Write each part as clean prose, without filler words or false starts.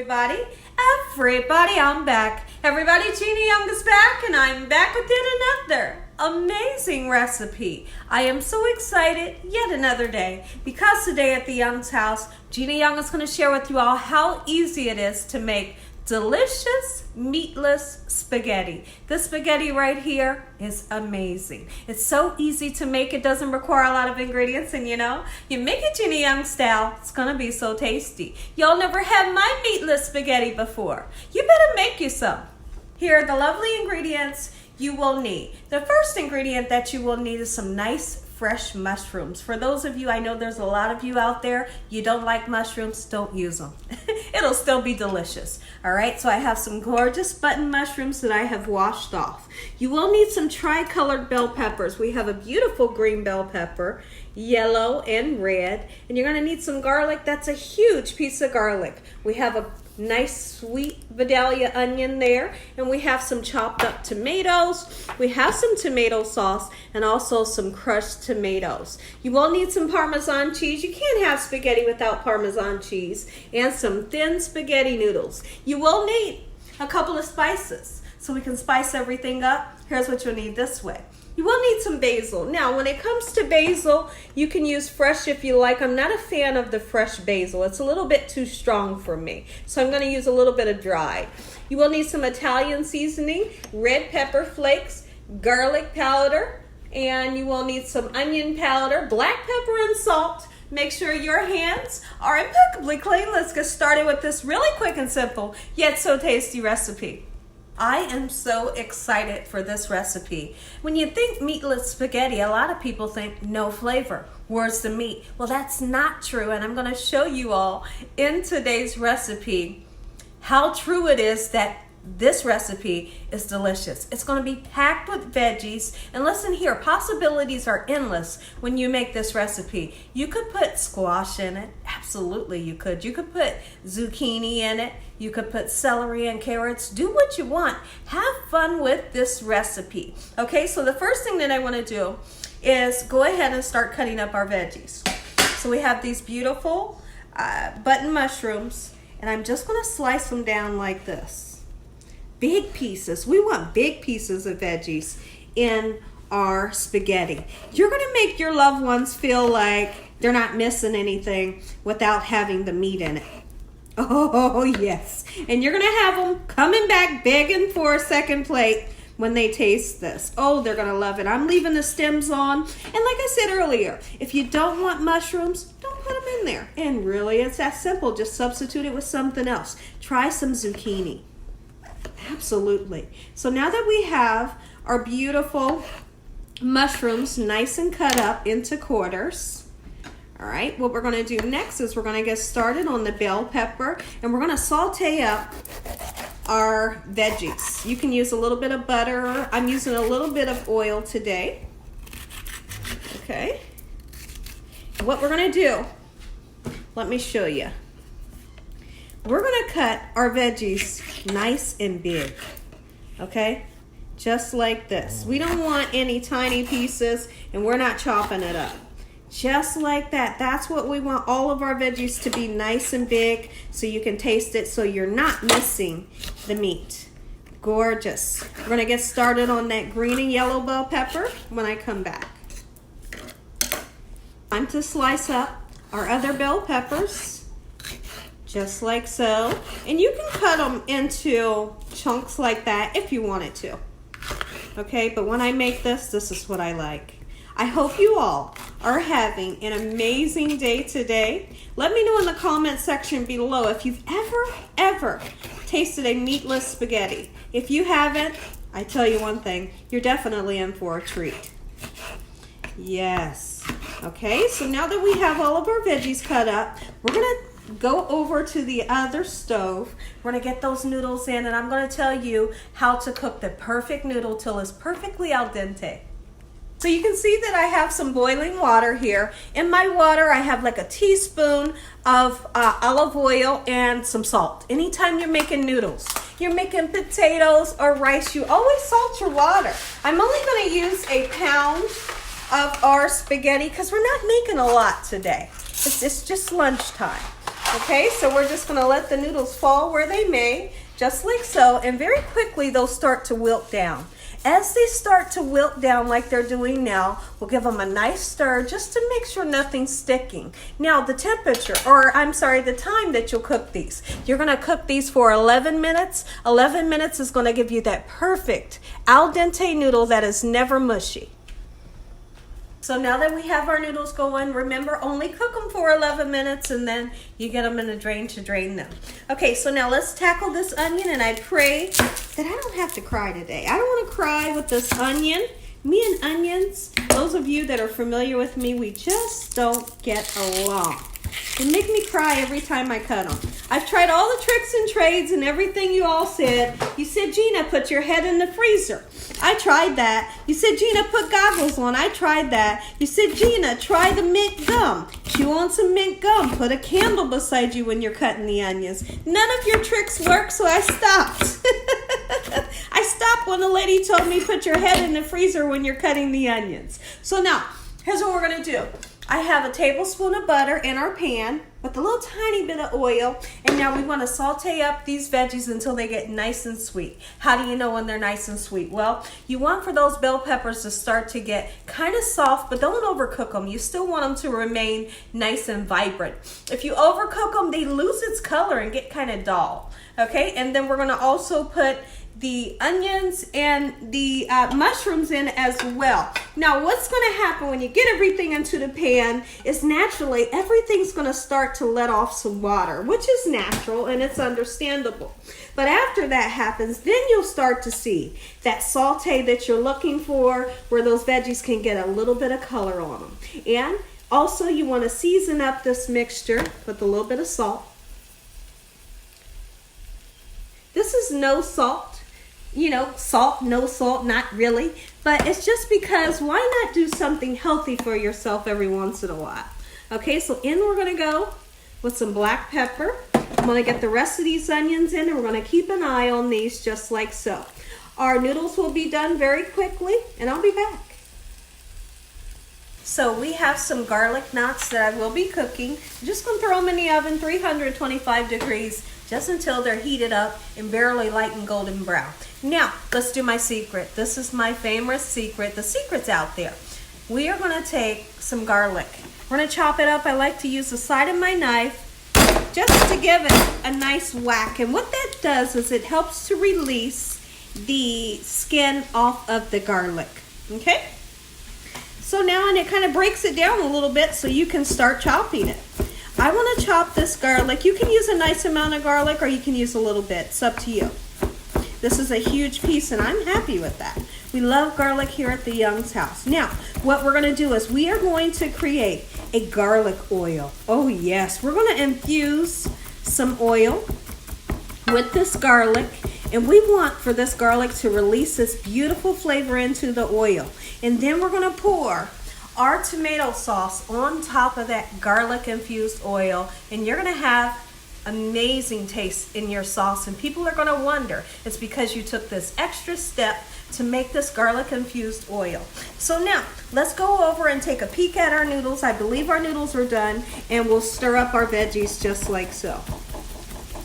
Everybody, I'm back. Everybody, Gina Young is back, and I'm back with yet another amazing recipe. I am so excited, yet another day, because today at the Young's house, Gina Young is going to share with you all how easy it is to make delicious meatless spaghetti. This spaghetti right here is amazing. It's so easy to make. It doesn't require a lot of ingredients, and you make it Gina Young style, it's gonna be so tasty. Y'all never had my meatless spaghetti before. You better make you some. Here are the lovely ingredients you will need. The first ingredient that you will need is some nice fresh mushrooms. For those of you, I know there's a lot of you out there, you don't like mushrooms, don't use them. It'll still be delicious. All right, so I have some gorgeous button mushrooms that I have washed off. You will need some tri-colored bell peppers. We have a beautiful green bell pepper, yellow and red, and you're gonna need some garlic. That's a huge piece of garlic. We have a nice sweet Vidalia onion there, and we have some chopped up tomatoes, we have some tomato sauce, and also some crushed tomatoes. You will need some Parmesan cheese. You can't have spaghetti without Parmesan cheese, and some thin spaghetti noodles. You will need a couple of spices so we can spice everything up. Here's what you'll need this way. You will need some basil. Now, when it comes to basil, you can use fresh if you like. I'm not a fan of the fresh basil. It's a little bit too strong for me. So I'm going to use a little bit of dried. You will need some Italian seasoning, red pepper flakes, garlic powder, and you will need some onion powder, black pepper, and salt. Make sure your hands are impeccably clean. Let's get started with this really quick and simple, yet so tasty recipe. I am so excited for this recipe. When you think meatless spaghetti, a lot of people think no flavor. Where's the meat? Well, that's not true, and I'm going to show you all in today's recipe how true it is that this recipe is delicious. It's going to be packed with veggies, and listen here, possibilities are endless when you make this recipe. You could put squash in it. Absolutely you could. You could put zucchini in it. You could put celery and carrots. Do what you want. Have fun with this recipe. Okay, so the first thing that I want to do is go ahead and start cutting up our veggies. So we have these beautiful button mushrooms, and I'm just going to slice them down like this. Big pieces. We want big pieces of veggies in our spaghetti. You're going to make your loved ones feel like they're not missing anything without having the meat in it. Oh, yes. And you're going to have them coming back begging for a second plate when they taste this. Oh, they're going to love it. I'm leaving the stems on. And like I said earlier, if you don't want mushrooms, don't put them in there. And really, it's that simple. Just substitute it with something else. Try some zucchini. Absolutely. So now that we have our beautiful mushrooms nice and cut up into quarters, all right, what we're going to do next is we're going to get started on the bell pepper, and we're going to saute up our veggies. You can use a little bit of butter. I'm using a little bit of oil today. Okay. What we're going to do, let me show you. We're going to cut our veggies nice and big, okay? Just like this. We don't want any tiny pieces, and we're not chopping it up. Just like that. That's what we want all of our veggies to be, nice and big, so you can taste it, so you're not missing the meat. Gorgeous. We're going to get started on that green and yellow bell pepper when I come back. Time to slice up our other bell peppers. Just like so. And you can cut them into chunks like that if you wanted to. Okay, but when I make this, this is what I like. I hope you all are having an amazing day today. Let me know in the comment section below if you've ever tasted a meatless spaghetti. If you haven't, I tell you one thing, you're definitely in for a treat. Yes. Okay, so now that we have all of our veggies cut up, we're going to go over to the other stove. We're going to get those noodles in, and I'm going to tell you how to cook the perfect noodle till it's perfectly al dente. So you can see that I have some boiling water here. In my water, I have like a teaspoon of olive oil and some salt. Anytime you're making noodles, you're making potatoes or rice, you always salt your water. I'm only going to use a pound of our spaghetti because we're not making a lot today. It's just lunchtime. Okay, so we're just gonna let the noodles fall where they may, just like so, and very quickly they'll start to wilt down. As they start to wilt down like they're doing now, we'll give them a nice stir just to make sure nothing's sticking. Now the temperature, or I'm sorry, the time that you'll cook these. You're gonna cook these for 11 minutes. 11 minutes is gonna give you that perfect al dente noodle that is never mushy. So now that we have our noodles going, remember, only cook them for 11 minutes and then you get them in a drain to drain them. Okay, so now let's tackle this onion, and I pray that I don't have to cry today. I don't want to cry with this onion. Me and onions, those of you that are familiar with me, we just don't get along. They make me cry every time I cut them. I've tried all the tricks and trades and everything you all said. You said, Gina, put your head in the freezer. I tried that. You said, Gina, put goggles on. I tried that. You said, Gina, try the mint gum. Chew on some mint gum. Put a candle beside you when you're cutting the onions. None of your tricks work, so I stopped. I stopped when the lady told me put your head in the freezer when you're cutting the onions. So now, here's what we're going to do. I have a tablespoon of butter in our pan with a little tiny bit of oil, and now we want to saute up these veggies until they get nice and sweet. How do you know when they're nice and sweet? Well, you want for those bell peppers to start to get kind of soft, but don't overcook them. You still want them to remain nice and vibrant. If you overcook them, they lose its color and get kind of dull. Okay, and then we're going to also put the onions and the mushrooms in as well. Now what's going to happen when you get everything into the pan is naturally everything's going to start to let off some water, which is natural and it's understandable. But after that happens, then you'll start to see that saute that you're looking for, where those veggies can get a little bit of color on them. And also you want to season up this mixture with a little bit of salt. This is no salt. You know, salt, no salt, not really. But it's just because why not do something healthy for yourself every once in a while? Okay, so in we're going to go with some black pepper. I'm going to get the rest of these onions in, and we're going to keep an eye on these just like so. Our noodles will be done very quickly, and I'll be back. So we have some garlic knots that I will be cooking. I'm just going to throw them in the oven, 325 degrees, just until they're heated up and barely light and golden brown. Now, let's do my secret. This is my famous secret. The secret's out there. We are going to take some garlic. We're going to chop it up. I like to use the side of my knife just to give it a nice whack. And what that does is it helps to release the skin off of the garlic. Okay? So now, and it kind of breaks it down a little bit so you can start chopping it. I want to chop this garlic. You can use a nice amount of garlic or you can use a little bit. It's up to you. This is a huge piece and I'm happy with that. We love garlic here at the Young's house. Now, what we're going to do is we are going to create a garlic oil. Oh yes, we're going to infuse some oil with this garlic, and we want for this garlic to release this beautiful flavor into the oil. And then we're going to pour our tomato sauce on top of that garlic infused oil, and you're going to have amazing taste in your sauce, and people are going to wonder it's because you took this extra step to make this garlic infused oil. So now let's go over and take a peek at our noodles. I believe our noodles are done, and we'll stir up our veggies just like so.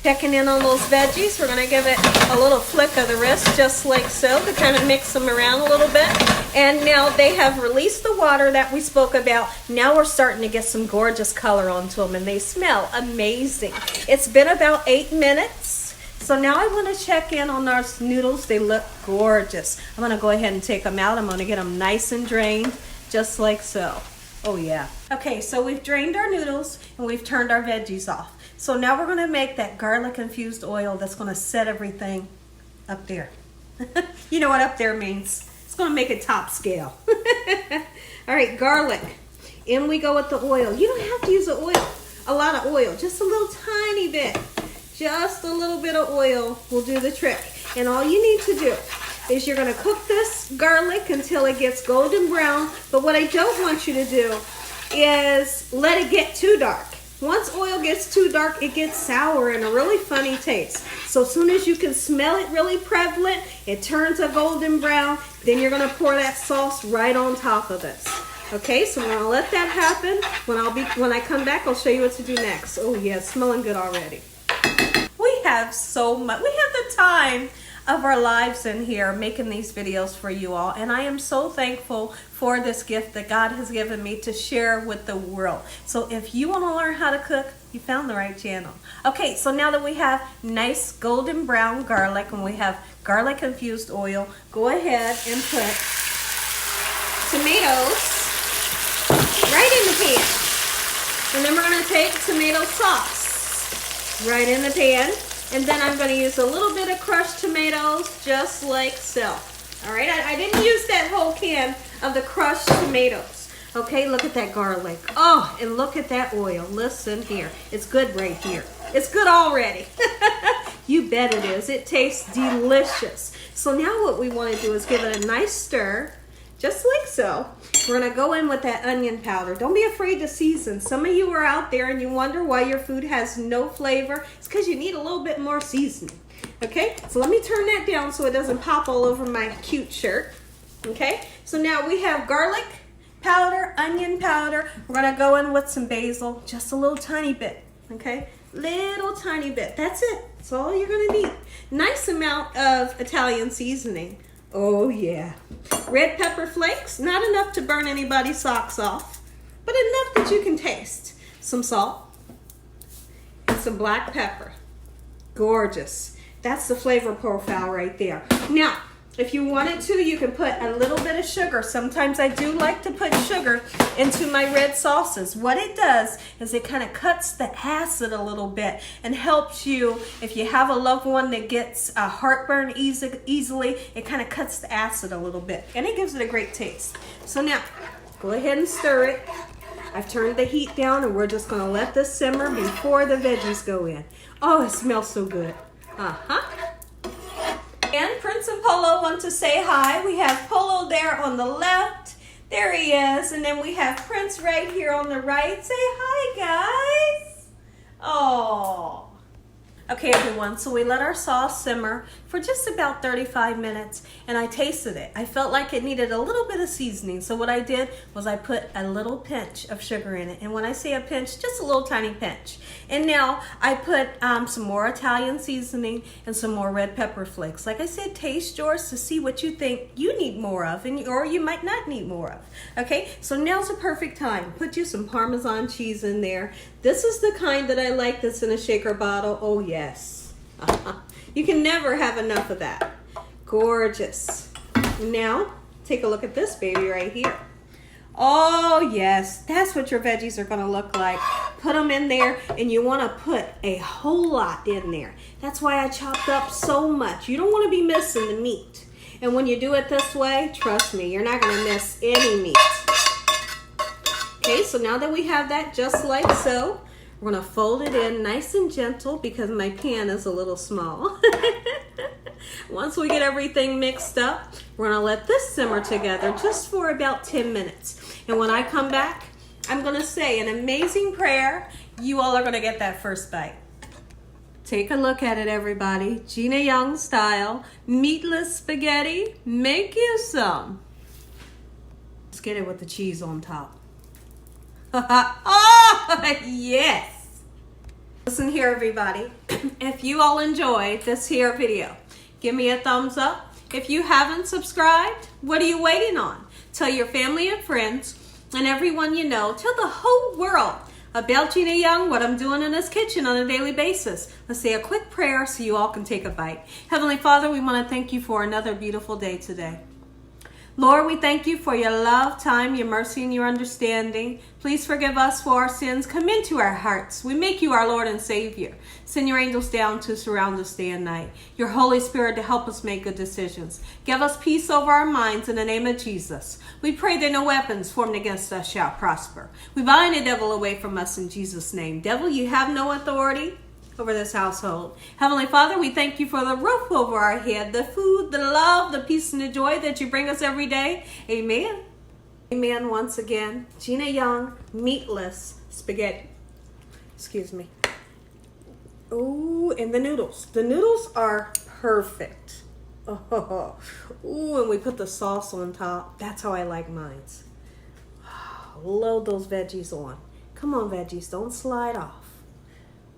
Checking in on those veggies, we're going to give it a little flick of the wrist just like so to kind of mix them around a little bit. And now they have released the water that we spoke about. Now we're starting to get some gorgeous color onto them, and they smell amazing. It's been about 8 minutes. So now I want to check in on our noodles. They look gorgeous. I'm going to go ahead and take them out. I'm going to get them nice and drained just like so. Oh yeah. Okay, so we've drained our noodles and we've turned our veggies off. So now we're going to make that garlic infused oil that's going to set everything up there. You know what up there means. It's going to make it top scale. All right, garlic. In we go with the oil. You don't have to use a lot of oil, just a little tiny bit. Just a little bit of oil will do the trick. And all you need to do is you're going to cook this garlic until it gets golden brown. But what I don't want you to do is let it get too dark. Once oil gets too dark, it gets sour and a really funny taste. So as soon as you can smell it really prevalent, it turns a golden brown, then you're going to pour that sauce right on top of this. Okay, so we're gonna let that happen. When I come back, I'll show you what to do next. Oh yeah, it's smelling good already. We have so much. We have the time of our lives in here making these videos for you all, and I am so thankful for this gift that God has given me to share with the world. So if you want to learn how to cook, you found the right channel. Okay, so now that we have nice golden brown garlic and we have garlic infused oil, go ahead and put tomatoes right in the pan. And then we're going to take tomato sauce right in the pan. And then I'm going to use a little bit of crushed tomatoes, just like so. All right, I didn't use that whole can of the crushed tomatoes. Okay, look at that garlic. Oh, and look at that oil. Listen here. It's good right here. It's good already. You bet it is. It tastes delicious. So now what we want to do is give it a nice stir, just like so. We're going to go in with that onion powder. Don't be afraid to season. Some of you are out there and you wonder why your food has no flavor. It's because you need a little bit more seasoning. Okay, so let me turn that down so it doesn't pop all over my cute shirt. Okay, so now we have garlic powder, onion powder. We're going to go in with some basil, just a little tiny bit. Okay, little tiny bit. That's it. That's all you're going to need. Nice amount of Italian seasoning. Oh yeah. Red pepper flakes, not enough to burn anybody's socks off, but enough that you can taste. Some salt and some black pepper. Gorgeous. That's the flavor profile right there. Now, if you wanted to, you can put a little bit of sugar. Sometimes I do like to put sugar into my red sauces. What it does is it kind of cuts the acid a little bit and helps you, if you have a loved one that gets heartburn easily, it kind of cuts the acid a little bit and it gives it a great taste. So now, go ahead and stir it. I've turned the heat down and we're just going to let this simmer before the veggies go in. Oh, it smells so good. And Prince and Polo want to say hi. We have Polo there on the left. There he is. And then we have Prince right here on the right. Say hi, guys. Oh. Okay, everyone, so we let our sauce simmer for just about 35 minutes, and I tasted it. I felt like it needed a little bit of seasoning, so what I did was I put a little pinch of sugar in it, and when I say a pinch, just a little tiny pinch. And now I put some more Italian seasoning and some more red pepper flakes. Like I said, taste yours to see what you think you need more of, or you might not need more of. Okay, so now's the perfect time. Put you some Parmesan cheese in there. This is the kind that I like that's in a shaker bottle. Oh, yes. You can never have enough of that. Gorgeous. Now, take a look at this baby right here. Oh, yes. That's what your veggies are going to look like. Put them in there, and you want to put a whole lot in there. That's why I chopped up so much. You don't want to be missing the meat. And when you do it this way, trust me, you're not going to miss any meat. Okay, so now that we have that just like so, we're going to fold it in nice and gentle because my pan is a little small. Once we get everything mixed up, we're going to let this simmer together just for about 10 minutes. And when I come back, I'm going to say an amazing prayer. You all are going to get that first bite. Take a look at it, everybody. Gina Young Style, meatless spaghetti. Make you some. Let's get it with the cheese on top. Oh, yes. Listen here, everybody. If you all enjoyed this here video, give me a thumbs up. If you haven't subscribed, what are you waiting on? Tell your family and friends and everyone you know. Tell the whole world about Gina Young, what I'm doing in this kitchen on a daily basis. Let's say a quick prayer so you all can take a bite. Heavenly Father, we want to thank you for another beautiful day today. Lord, we thank you for your love, time, your mercy, and your understanding. Please forgive us for our sins. Come into our hearts. We make you our Lord and Savior. Send your angels down to surround us day and night. Your Holy Spirit to help us make good decisions. Give us peace over our minds in the name of Jesus. We pray that no weapons formed against us shall prosper. We bind the devil away from us in Jesus' name. Devil, you have no authority over this household. Heavenly Father, we thank you for the roof over our head, the food, the love, the peace, and the joy that you bring us every day. Amen. Amen once again. Gina Young, meatless spaghetti. Excuse me. Ooh, and the noodles. The noodles are perfect. Oh, ooh, and we put the sauce on top. That's how I like mine. load those veggies on. Come on, veggies, don't slide off.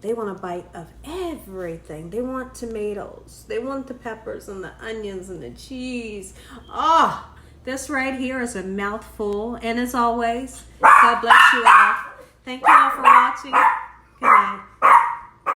They want a bite of everything. They want tomatoes. They want the peppers and the onions and the cheese. Oh, this right here is a mouthful. And as always, God bless you all. Thank you all for watching. Good night.